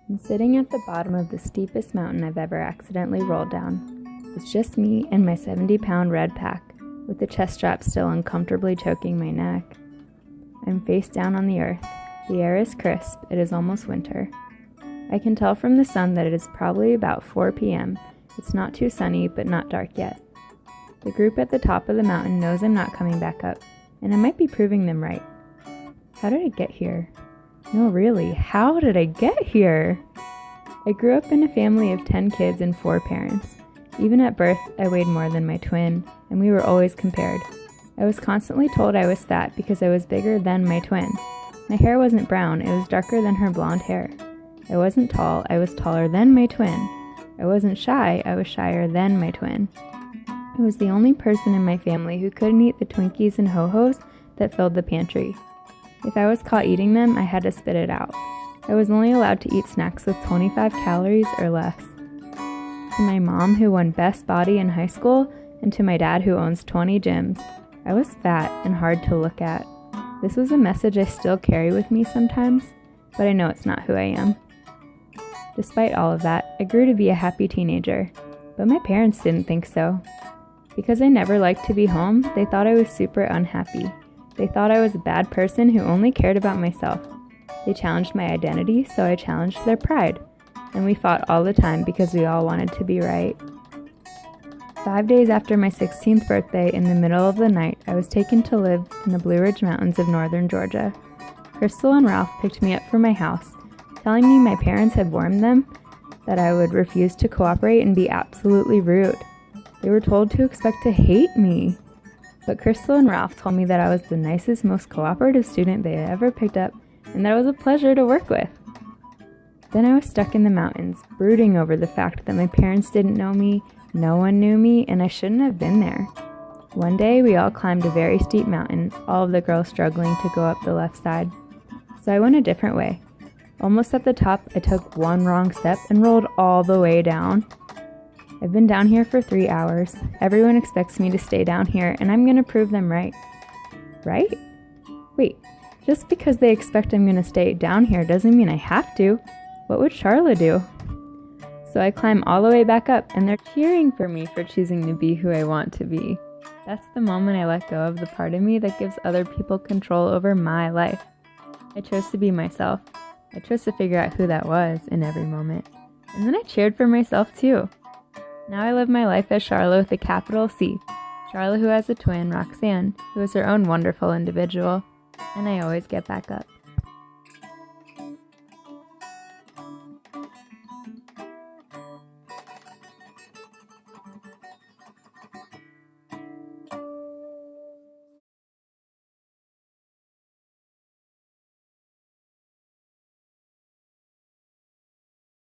I'm sitting at the bottom of the steepest mountain I've ever accidentally rolled down. It's just me and my 70-pound red pack, with the chest strap still uncomfortably choking my neck. I'm face down on the earth. The air is crisp. It is almost winter. I can tell from the sun that it is probably about 4 p.m. It's not too sunny, but not dark yet. The group at the top of the mountain knows I'm not coming back up, and I might be proving them right. How did I get here? No, really, how did I get here? I grew up in a family of 10 kids and 4 parents. Even at birth, I weighed more than my twin, and we were always compared. I was constantly told I was fat because I was bigger than my twin. My hair wasn't brown, it was darker than her blonde hair. I wasn't tall, I was taller than my twin. I wasn't shy, I was shyer than my twin. I was the only person in my family who couldn't eat the Twinkies and Ho-Hos that filled the pantry. If I was caught eating them, I had to spit it out. I was only allowed to eat snacks with 25 calories or less. To my mom, who won Best Body in high school, and to my dad, who owns 20 gyms, I was fat and hard to look at. This was a message I still carry with me sometimes, but I know it's not who I am. Despite all of that, I grew to be a happy teenager, but my parents didn't think so. Because I never liked to be home, they thought I was super unhappy. They thought I was a bad person who only cared about myself. They challenged my identity, so I challenged their pride. And we fought all the time because we all wanted to be right. 5 days after my 16th birthday, in the middle of the night, I was taken to live in the Blue Ridge Mountains of northern Georgia. Crystal and Ralph picked me up from my house, telling me my parents had warned them that I would refuse to cooperate and be absolutely rude. They were told to expect to hate me. But Crystal and Ralph told me that I was the nicest, most cooperative student they had ever picked up, and that it was a pleasure to work with. Then I was stuck in the mountains, brooding over the fact that my parents didn't know me, no one knew me, and I shouldn't have been there. One day, we all climbed a very steep mountain, all of the girls struggling to go up the left side. So I went a different way. Almost at the top, I took one wrong step and rolled all the way down. I've been down here for 3 hours. Everyone expects me to stay down here, and I'm gonna prove them right. Right? Wait, just because they expect I'm gonna stay down here doesn't mean I have to. What would Charla do? So I climb all the way back up, and they're cheering for me for choosing to be who I want to be. That's the moment I let go of the part of me that gives other people control over my life. I chose to be myself. I chose to figure out who that was in every moment. And then I cheered for myself too. Now I live my life as Charla with a capital C. Charla, who has a twin, Roxanne, who is her own wonderful individual. And I always get back up.